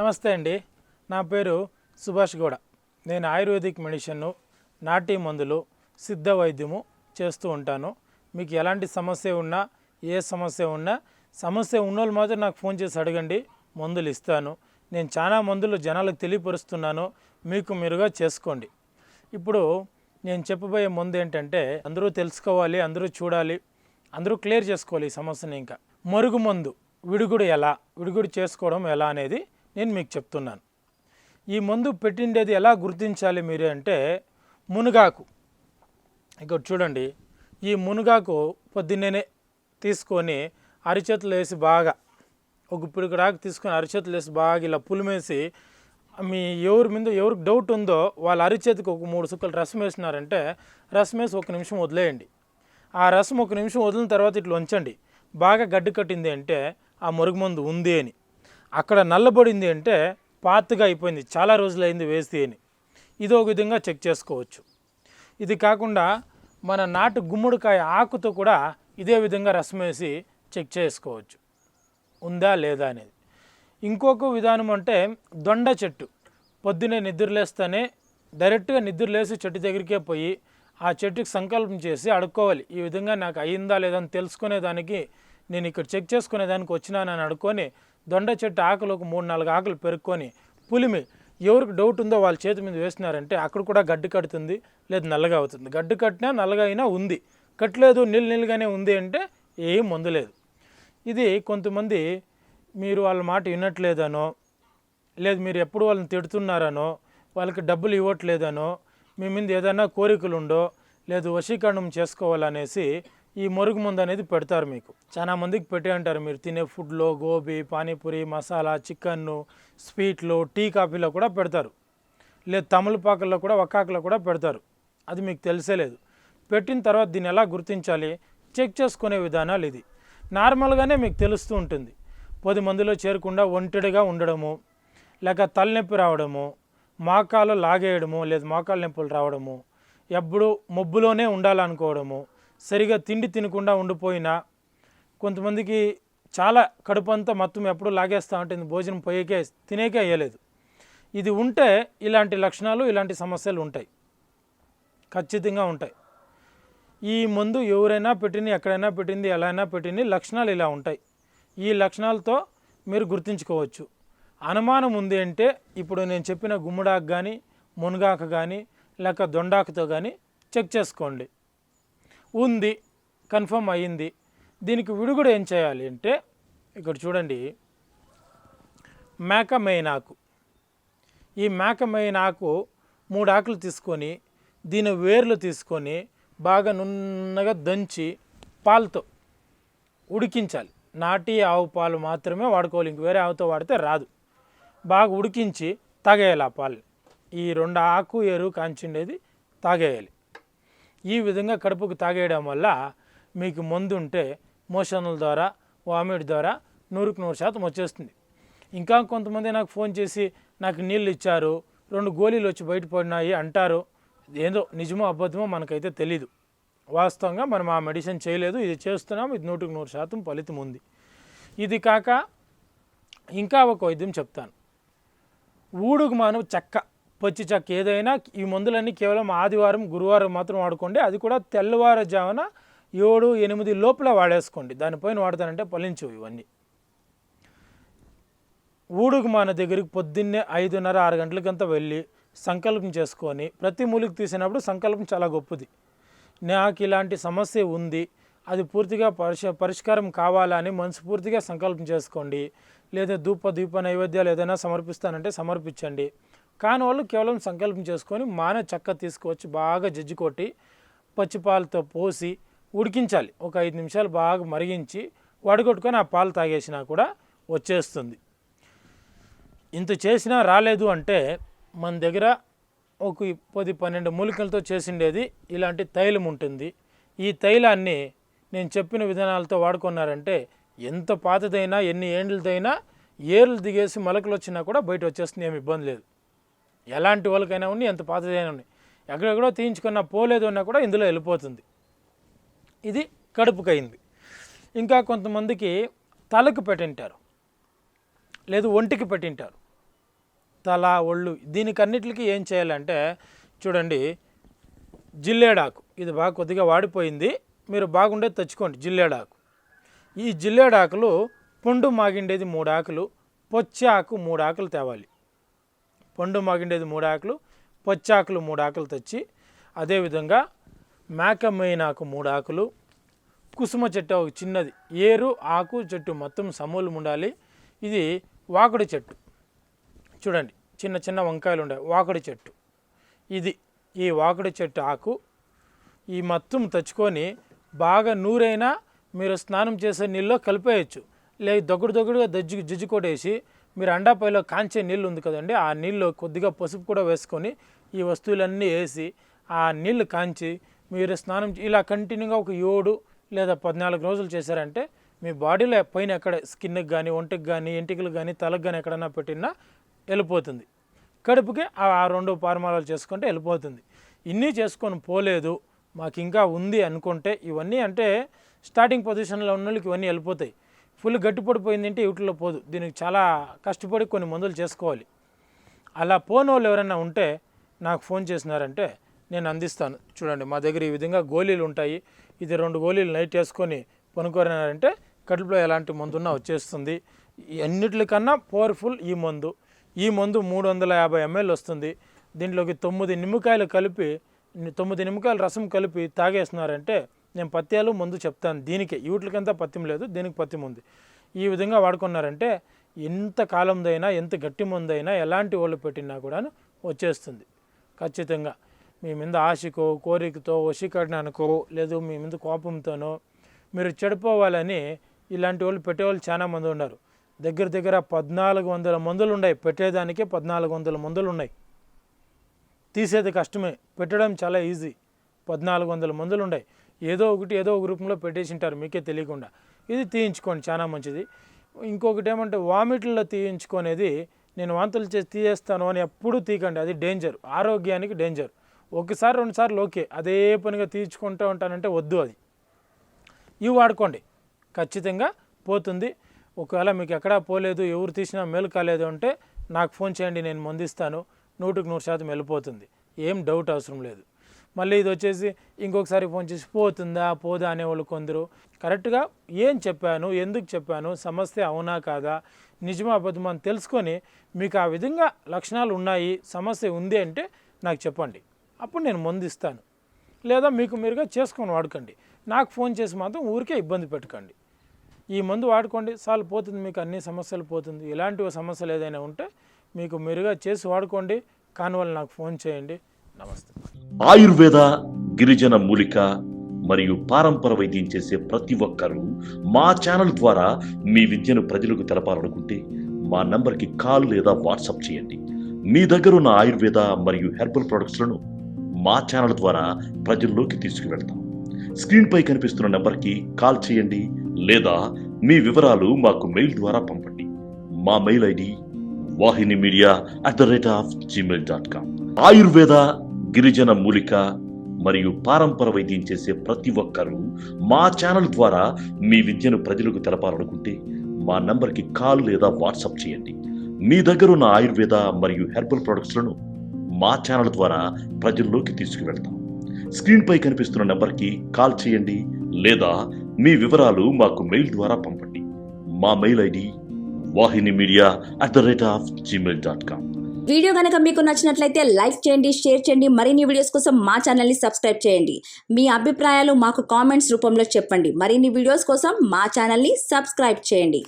నమస్తే అండి. నా పేరు సుభాష్ గౌడ. నేను ఆయుర్వేదిక్ మెడిసిన్, నాటి మందులు, సిద్ధ వైద్యము చేస్తూ ఉంటాను. మీకు ఎలాంటి సమస్య ఉన్నా, ఏ సమస్య ఉన్నా, సమస్య ఉన్నోళ్ళు మాత్రం నాకు ఫోన్ చేసి అడగండి, మందులు ఇస్తాను. నేను చాలా మందులు జనాలకు తెలియపరుస్తున్నాను, మీకు మీరుగా చేసుకోండి. ఇప్పుడు నేను చెప్పబోయే మందు ఏంటంటే అందరూ తెలుసుకోవాలి, అందరూ చూడాలి, అందరూ క్లియర్ చేసుకోవాలి ఈ సమస్యని. ఇంకా మరుగు మందు విడుగుడు చేసుకోవడం ఎలా అనేది నేను మీకు చెప్తున్నాను. ఈ మందు పెట్టిండేది ఎలా గుర్తించాలి మీరు అంటే, మునగాకు. ఇక్కడ చూడండి, ఈ మునగాకు పొద్దున్నే తీసుకొని అరిచేతులు వేసి బాగా ఒక పిడుగుడాకు తీసుకొని అరిచేతులు వేసి బాగా ఇలా పులిమేసి, మీ ఎవరికి డౌట్ ఉందో వాళ్ళ అరిచేతికి ఒక 3 చుక్కలు రసం వేసినారంటే రసం వేసి 1 నిమిషం వదిలేయండి. ఆ రసం 1 నిమిషం వదిలిన తర్వాత ఇట్లా ఉంచండి. బాగా గడ్డి కట్టింది అంటే ఆ మరుగు మందు ఉంది అని. అక్కడ నల్లబడింది అంటే పాతగా అయిపోయింది, చాలా రోజులైంది వేసి అని. ఇది ఒక విధంగా చెక్ చేసుకోవచ్చు. ఇది కాకుండా మన నాటు గుమ్మడికాయ ఆకుతో కూడా ఇదే విధంగా రసం వేసి చెక్ చేసుకోవచ్చు, ఉందా లేదా అనేది. ఇంకొక విధానం అంటే దొండ చెట్టు. పొద్దునే నిద్రలేస్తేనే డైరెక్ట్గా నిద్రలేసి చెట్టు దగ్గరికే పోయి ఆ చెట్టుకి సంకల్పం చేసి అడుక్కోవాలి. ఈ విధంగా నాకు అయ్యిందా లేదా అని తెలుసుకునేదానికి, నేను ఇక్కడ చెక్ చేసుకునేదానికి వచ్చినానని అడుక్కొని దొండ చెట్టు ఆకులు ఒక 3-4 ఆకులు పెరుక్కొని పులిమి ఎవరికి డౌట్ ఉందో వాళ్ళ చేతి మీద వేసినారంటే అక్కడ కూడా గడ్డి కడుతుంది, లేదు నల్లగా అవుతుంది. గడ్డి కట్టినా నల్లగా అయినా ఉంది, కట్టలేదు నీళ్ళుగానే ఉంది అంటే ఏం మందు లేదు. ఇది కొంతమంది మీరు వాళ్ళ మాట వినట్లేదనో, లేదు మీరు ఎప్పుడు వాళ్ళని తిడుతున్నారనో, వాళ్ళకి డబ్బులు ఇవ్వట్లేదనో, మీ మీద ఏదైనా కోరికలు ఉండో, లేదు వశీకరణం చేసుకోవాలనేసి ఈ మరుగు మందు అనేది పెడతారు. మీకు చాలా మందికి పెట్టే అంటారు. మీరు తినే ఫుడ్లో గోబీ, పానీపూరి, మసాలా, చికెన్ను, స్వీట్లు, టీ, కాఫీలో కూడా పెడతారు. లేదు తమలపాకుల్లో కూడా, ఒక్కాకులో కూడా పెడతారు. అది మీకు తెలిసేలేదు. పెట్టిన తర్వాత దీన్ని ఎలా గుర్తించాలి, చెక్ చేసుకునే విధానాలు ఇది. నార్మల్గానే మీకు తెలుస్తూ ఉంటుంది. 10 మందిలో చేరకుండా ఒంటరిగా ఉండడము, లేక తలనొప్పి రావడము, మోకాలు లాగేయడము, లేదు మోకాలు నొప్పులు రావడము, ఎప్పుడు మబ్బులోనే ఉండాలనుకోవడము, సరిగా తిండి తినకుండా ఉండిపోయినా, కొంతమందికి చాలా కడుపు అంతా మొత్తం ఎప్పుడు లాగేస్తూ ఉంటుంది, భోజనం తినేకే అయ్యలేదు. ఇది ఉంటే ఇలాంటి లక్షణాలు, ఇలాంటి సమస్యలు ఉంటాయి, ఖచ్చితంగా ఉంటాయి. ఈ మందు ఎవరైనా పెట్టింది, ఎక్కడైనా పెట్టింది, ఎలా అయినా పెట్టింది, లక్షణాలు ఇలా ఉంటాయి. ఈ లక్షణాలతో మీరు గుర్తుంచుకోవచ్చు. అనుమానం ఉంది అంటే ఇప్పుడు నేను చెప్పిన గుమ్మడాకు కానీ, మునగాకు కానీ, లేక దొండాకుతో కానీ చెక్ చేసుకోండి. ఉంది, కన్ఫర్మ్ అయ్యింది. దీనికి విడుగుడు ఏం చేయాలి అంటే, ఇక్కడ చూడండి, మేకమెయినాకు. ఈ మేకమెయినాకు 3 ఆకులు తీసుకొని దీని వేర్లు తీసుకొని బాగా నున్నగా దంచి పాలతో ఉడికించాలి. నాటి ఆవు పాలు మాత్రమే వాడుకోవాలి, ఇంక వేరే ఆవుతో వాడితే రాదు. బాగా ఉడికించి తాగేయాలి ఆ పాలు. ఈ 2 ఆకు ఎరువు కాంచిండేది తాగేయాలి. ఈ విధంగా కడుపుకు తాగేయడం వల్ల మీకు మందు ఉంటే మోషన్ల ద్వారా, వామిట్ ద్వారా 100% వచ్చేస్తుంది. ఇంకా కొంతమంది నాకు ఫోన్ చేసి నాకు నీళ్ళు ఇచ్చారు, 2 గోళీలు వచ్చి బయటపడినాయి అంటారు. ఏదో నిజమో అబద్ధమో మనకైతే తెలీదు. వాస్తవంగా మనం ఆ మెడిసిన్ చేయలేదు, ఇది చేస్తున్నాం, ఇది 100% ఫలితం ఉంది. ఇది కాక ఇంకా ఒక వైద్యం చెప్తాను. ఊడుగు మాను చెక్క, పచ్చి చెక్క, ఏదైనా ఈ మందులన్నీ కేవలం ఆదివారం, గురువారం మాత్రం వాడుకోండి. అది కూడా తెల్లవారుజామున 7-8 లోపల వాడేసుకోండి. దానిపైన వాడతానంటే ఫలించవు ఇవన్నీ. ఊడుగు మాన దగ్గరికి పొద్దున్నే 5:30-6 గంటలకంతా వెళ్ళి సంకల్పం చేసుకొని, ప్రతి మూలికి తీసినప్పుడు సంకల్పం చాలా గొప్పది. నాకు ఇలాంటి సమస్య ఉంది, అది పూర్తిగా పరిష్కారం కావాలని మనస్ఫూర్తిగా సంకల్పం చేసుకోండి. లేదా దీప నైవేద్యాలు ఏదైనా సమర్పిస్తానంటే సమర్పించండి. కాని వాళ్ళు కేవలం సంకల్పం చేసుకొని మాన చెక్క తీసుకువచ్చి బాగా జజ్జి కొట్టి పచ్చిపాలతో పోసి ఉడికించాలి. ఒక 5 నిమిషాలు బాగా మరిగించి వడగొట్టుకొని ఆ పాలు తాగేసినా కూడా వచ్చేస్తుంది. ఇంత చేసినా రాలేదు అంటే మన దగ్గర ఒక 10-12 మూలికలతో చేసిండేది ఇలాంటి తైలం ఉంటుంది. ఈ తైలాన్ని నేను చెప్పిన విధానాలతో వాడుకున్నారంటే ఎంత పాతదైనా, ఎన్ని ఏండ్లదైనా, ఏర్లు దిగేసి మొలకలు వచ్చినా కూడా బయట వచ్చేస్తుంది, ఏమి ఇబ్బంది లేదు. ఎలాంటి వాళ్ళకైనా ఉన్నాయి, ఎంత పాతదైనా ఉన్నాయి, ఎక్కడెక్కడో తీయించుకున్నా పోలేదు అన్నా కూడా ఇందులో వెళ్ళిపోతుంది. ఇది కడుపుకి అయింది. ఇంకా కొంతమందికి తలకు పెట్టింటారు, లేదు ఒంటికి పెట్టింటారు. తల, ఒళ్ళు, దీనికన్నిటికి ఏం చేయాలంటే చూడండి, జిల్లేడాకు ఇది బాగా కొద్దిగా వాడిపోయింది, మీరు బాగుండేది తెచ్చుకోండి. జిల్లేడాకు, ఈ జిల్లేడాకులు పండు మాగిండేది 3 ఆకులు, పొచ్చి ఆకు 3 ఆకులు తేవాలి. పండు మాగిండేది 3 ఆకులు, పొచ్చాకులు 3 ఆకులు తెచ్చి, అదేవిధంగా మేకమైనాకు 3 ఆకులు, కుసుమ చెట్టు ఒక చిన్నది, ఏరు ఆకు చెట్టు మొత్తం సమూలం ఉండాలి. ఇది వాకుడి చెట్టు, చూడండి చిన్న చిన్న వంకాయలు ఉండే వాకుడి చెట్టు, ఇది ఈ వాకుడి చెట్టు ఆకు ఈ మొత్తం తెచ్చుకొని బాగా నూరైనా మీరు స్నానం చేసే నీళ్ళలో కలిపేయచ్చు. లేదు దొడ్డుగా జజ్జి కొట్టేసి మీరు అండాపైలో కాంచే నీళ్ళు ఉంది కదండి, ఆ నీళ్ళు కొద్దిగా పసుపు కూడా వేసుకొని ఈ వస్తువులన్నీ వేసి ఆ నీళ్ళు కాంచి మీరు స్నానం ఇలా కంటిన్యూగా ఒక 7 లేదా 14 రోజులు చేశారంటే మీ బాడీలో పైన ఎక్కడ స్కిన్కి కానీ, ఒంటికి కానీ, ఎంటికలకు కానీ, తలకు కానీ ఎక్కడన్నా పెట్టినా వెళ్ళిపోతుంది. కడుపుకి ఆ 2 పారమాలాలు చేసుకుంటే వెళ్ళిపోతుంది. ఇన్ని చేసుకొని పోలేదు, మాకు ఇంకా ఉంది అనుకుంటే ఇవన్నీ అంటే స్టార్టింగ్ పొజిషన్లో ఉన్న వాళ్ళకి ఇవన్నీ వెళ్ళిపోతాయి. ఫుల్ గట్టిపడిపోయింది అంటే వీటిలో పోదు, దీనికి చాలా కష్టపడి కొన్ని మందులు చేసుకోవాలి. అలా పోని వాళ్ళు ఎవరైనా ఉంటే నాకు ఫోన్ చేసినారంటే నేను అందిస్తాను. చూడండి మా దగ్గర ఈ విధంగా గోళీలు ఉంటాయి, ఇది 2 గోళీలు నైట్ వేసుకొని పనుకోరారంటే కడుపులో ఎలాంటి మందున్నా వచ్చేస్తుంది. అన్నిటికన్నా పవర్ఫుల్ ఈ మందు 350 ml వస్తుంది. దీంట్లోకి 9 నిమ్మకాయలు కలిపి 9 నిమ్మకాయల రసం కలిపి తాగేస్తున్నారంటే నేను పత్యాలు మందు చెప్తాను. దీనికి వీటికంతా పత్యం లేదు, దీనికి పత్యం ఉంది. ఈ విధంగా వాడుకున్నారంటే ఎంత కాలందైనా ఎంత గట్టి మందైనా ఎలాంటి వాళ్ళు పెట్టినా కూడా వచ్చేస్తుంది. ఖచ్చితంగా మీ మీద ఆశకో, కోరికతో, వశీకరణకో, లేదు మీ మీద కోపంతోనో మీరు చెడిపోవాలని ఇలాంటి వాళ్ళు పెట్టేవాళ్ళు చాలా మంది ఉన్నారు. దగ్గర 1400 మందులు ఉన్నాయి, పెట్టేదానికే 1400 మందులు ఉన్నాయి. తీసేది కష్టమే, పెట్టడం చాలా ఈజీ. 1400 మందులు ఉన్నాయి, ఏదో ఒక రూపంలో పెట్టేసింటారు మీకే తెలియకుండా. ఇది తీయించుకోండి, చాలా మంచిది. ఇంకొకటి ఏమంటే వామిట్లో తీయించుకునేది, నేను వాంతులు చేసి తీయేస్తాను అని ఎప్పుడూ తీయకండి, అది డేంజర్, ఆరోగ్యానికి డేంజర్. 1-2 సార్లు ఓకే, అదే పనిగా తీయించుకుంటూ ఉంటానంటే వద్దు. అది ఇవి వాడుకోండి, ఖచ్చితంగా పోతుంది. ఒకవేళ మీకు ఎక్కడా పోలేదు, ఎవరు తీసినా మేలు కాలేదు అంటే నాకు ఫోన్ చేయండి, నేను మందిస్తాను. 100% వెళ్ళిపోతుంది, ఏం డౌట్ అవసరం లేదు. మళ్ళీ ఇది వచ్చేసి ఇంకొకసారి ఫోన్ చేసి పోదా అనేవాళ్ళు కొందరు. కరెక్ట్గా ఏం చెప్పాను, ఎందుకు చెప్పాను, సమస్య అవునా కాదా, నిజమా అబద్ధమా అని తెలుసుకొని మీకు ఆ విధంగా లక్షణాలు ఉన్నాయి, సమస్య ఉంది అంటే నాకు చెప్పండి, అప్పుడు నేను మందిస్తాను. లేదా మీకు మీరుగా చేసుకొని వాడుకోండి. నాకు ఫోన్ చేసి మాత్రం ఊరికే ఇబ్బంది పెట్టకండి. ఈ మందు వాడుకోండి, చాలు, పోతుంది, మీకు అన్ని సమస్యలు పోతుంది. ఇలాంటి సమస్యలు ఏదైనా ఉంటే మీకు మీరుగా చేసి వాడుకోండి. కాని వాళ్ళు నాకు ఫోన్ చేయండి. నమస్తే. ఆయుర్వేద, గిరిజన మూలిక మరియు పారంపర వైద్యం చేసే ప్రతి ఒక్కరూ మా ఛానల్ ద్వారా మీ విద్యను ప్రజలకు తెలపాలనుకుంటే మా నంబర్కి కాల్ లేదా వాట్సాప్ చేయండి. మీ దగ్గర ఉన్న ఆయుర్వేద మరియు హెర్బల్ ప్రొడక్ట్స్లను మా ఛానల్ ద్వారా ప్రజల్లోకి తీసుకువెళ్తాం. స్క్రీన్పై కనిపిస్తున్న నెంబర్కి కాల్ చేయండి లేదా మీ వివరాలు మాకు మెయిల్ ద్వారా పంపండి. మా మెయిల్ ఐడి wahinimedia@gmail.com. ఆయుర్వేద, గిరిజన మూలిక మరియు పారంపర వైద్యం చేసే ప్రతి ఒక్కరూ మా ఛానల్ ద్వారా మీ విద్యను ప్రజలకు తెలపాలనుకుంటే మా నంబర్కి కాల్ లేదా వాట్సాప్ చేయండి. మీ దగ్గర ఉన్న ఆయుర్వేద మరియు హెర్బల్ ప్రొడక్ట్స్లను మా ఛానల్ ద్వారా ప్రజల్లోకి తీసుకువెళ్తాం. స్క్రీన్పై కనిపిస్తున్న నెంబర్కి కాల్ చేయండి లేదా మీ వివరాలు మాకు మెయిల్ ద్వారా పంపండి. మా మెయిల్ ఐడి wahinimedia@gmail.com. వీడియో కనుక మీకు నచ్చినట్లయితే లైక్ చేయండి, షేర్ చేయండి. మరిన్ని వీడియోస్ కోసం మా ఛానల్ని సబ్స్క్రైబ్ చేయండి. మీ అభిప్రాయాలు మాకు కామెంట్స్ రూపంలో చెప్పండి. మరిన్ని వీడియోస్ కోసం మా ఛానల్ని సబ్స్క్రైబ్ చేయండి.